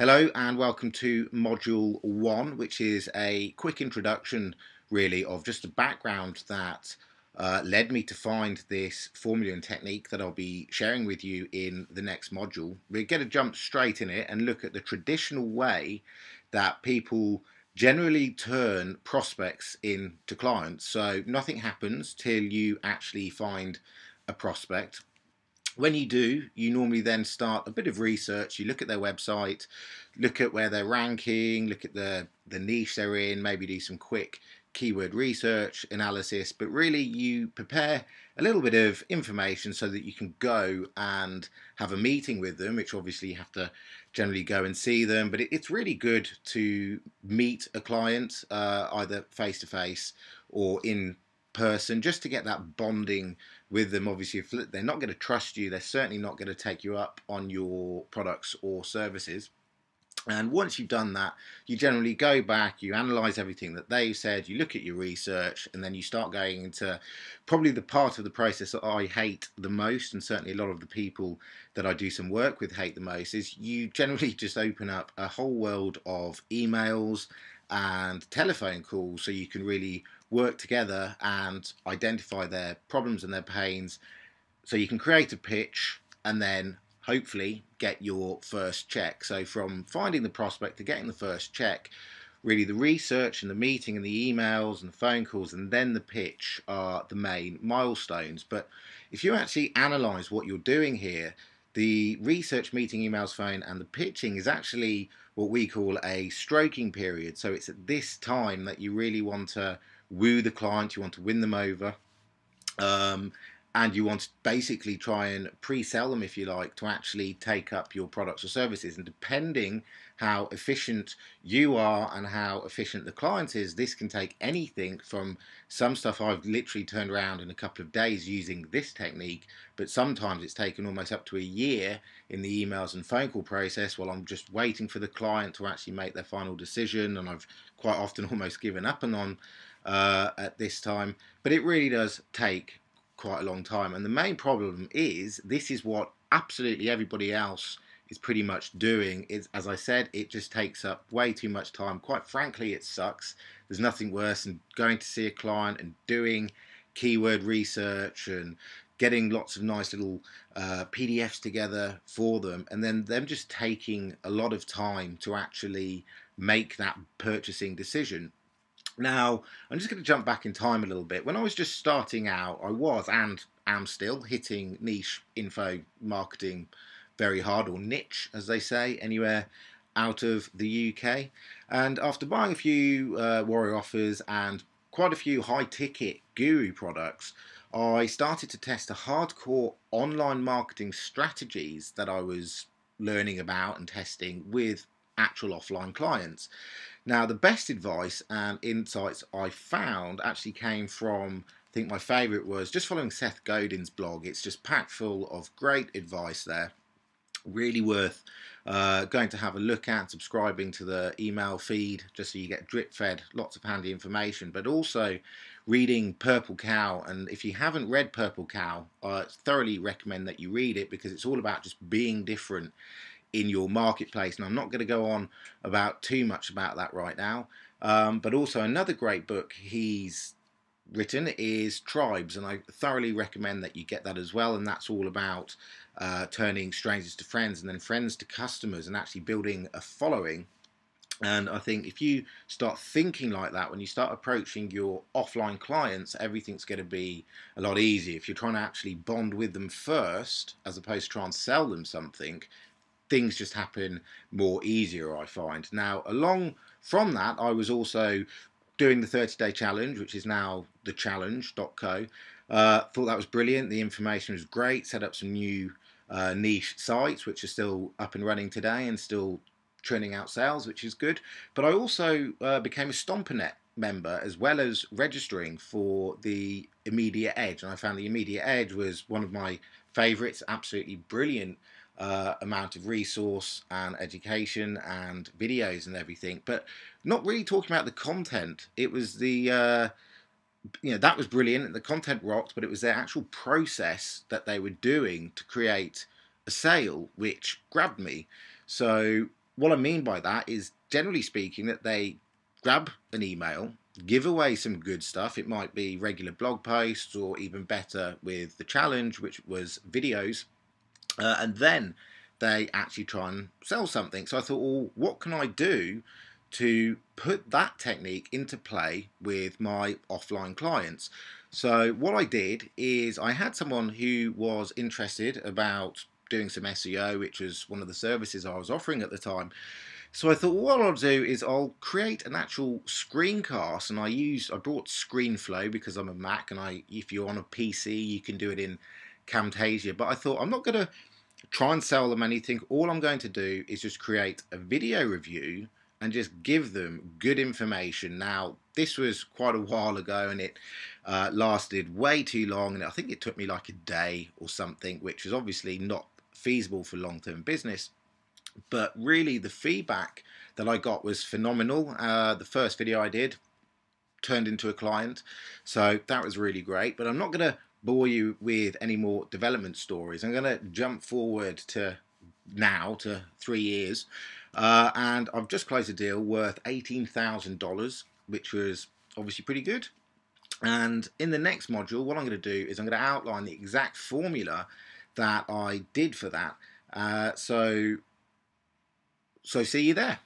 Hello and welcome to Module 1, which is a quick introduction really of just the background that led me to find this formula and technique that I'll be sharing with you in the next module. We're going to jump straight in it and look at the traditional way that people generally turn prospects into clients. So nothing happens till you actually find a prospect. When you do, you normally then start a bit of research. You look at their website, look at where they're ranking, look at the niche they're in, maybe do some quick keyword research analysis, but really you prepare a little bit of information so that you can go and have a meeting with them, which obviously you have to generally go and see them, but it's really good to meet a client either face to face or in person, just to get that bonding with them. Obviously, if they're not going to trust you, they're certainly not going to take you up on your products or services. And once you've done that, you generally go back, you analyze everything that they've said, you look at your research, and then you start going into probably the part of the process that I hate the most, and certainly a lot of the people that I do some work with hate the most, is you generally just open up a whole world of emails and telephone calls so you can really work together and identify their problems and their pains, so you can create a pitch and then hopefully get your first check. So from finding the prospect to getting the first check, really the research and the meeting and the emails and the phone calls and then the pitch are the main milestones. But if you actually analyze what you're doing here, the research, meeting, emails, phone and the pitching is actually what we call a stroking period. So it's at this time that you really want to woo the client, you want to win them over. And you want to basically try and pre-sell them, if you like, to actually take up your products or services. And depending how efficient you are and how efficient the client is, this can take anything from some stuff I've literally turned around in a couple of days using this technique, but sometimes it's taken almost up to a year in the emails and phone call process while I'm just waiting for the client to actually make their final decision, and I've quite often almost given up on at this time. But it really does take quite a long time, and the main problem is this is what absolutely everybody else is pretty much doing. Is, as I said, it just takes up way too much time. Quite frankly, it sucks. There's nothing worse than going to see a client and doing keyword research and getting lots of nice little PDFs together for them, and then them just taking a lot of time to actually make that purchasing decision. Now, I'm just going to jump back in time a little bit. When I was just starting out, I was and am still hitting niche info marketing very hard, or niche, as they say, anywhere out of the UK. And after buying a few Warrior Offers and quite a few high-ticket guru products, I started to test the hardcore online marketing strategies that I was learning about and testing with actual offline clients. Now, the best advice and insights I found actually came from, I think my favourite was just following Seth Godin's blog. It's just packed full of great advice there. Really worth going to have a look at, subscribing to the email feed just so you get drip fed lots of handy information, but also reading Purple Cow. And if you haven't read Purple Cow, I thoroughly recommend that you read it, because it's all about just being different in your marketplace. And I'm not going to go on about too much about that right now. But also another great book he's written is Tribes, and I thoroughly recommend that you get that as well. And that's all about turning strangers to friends and then friends to customers and actually building a following. And I think if you start thinking like that, when you start approaching your offline clients, everything's going to be a lot easier. If you're trying to actually bond with them first, as opposed to try and sell them something, things just happen more easier, I find. Now, along from that, I was also doing the 30-day challenge, which is now thechallenge.co. Thought that was brilliant. The information was great. Set up some new niche sites, which are still up and running today and still churning out sales, which is good. But I also became a StomperNet member, as well as registering for the Immediate Edge. And I found the Immediate Edge was one of my favourites. Absolutely brilliant amount of resource and education and videos and everything, but not really talking about the content. It was the that was brilliant. The content rocked, but it was their actual process that they were doing to create a sale which grabbed me. So what I mean by that is, generally speaking, that they grab an email, give away some good stuff. It might be regular blog posts, or even better with the challenge, which was videos, and then they actually try and sell something. So I thought, well, what can I do to put that technique into play with my offline clients? So what I did is, I had someone who was interested about doing some SEO, which was one of the services I was offering at the time. So I thought, well, what I'll do is I'll create an actual screencast, and I brought ScreenFlow because I'm a Mac, and if you're on a PC, you can do it in Camtasia. But I thought, I'm not going to try and sell them anything. All I'm going to do is just create a video review and just give them good information. Now, this was quite a while ago, and it lasted way too long, and I think it took me like a day or something, which is obviously not feasible for long-term business. But really, the feedback that I got was phenomenal. The first video I did turned into a client, so that was really great. But I'm not going to bore you with any more development stories. I'm going to jump forward to now, to 3 years, and I've just closed a deal worth $18,000, which was obviously pretty good. And in the next module, what I'm going to do is I'm going to outline the exact formula that I did for that. So see you there.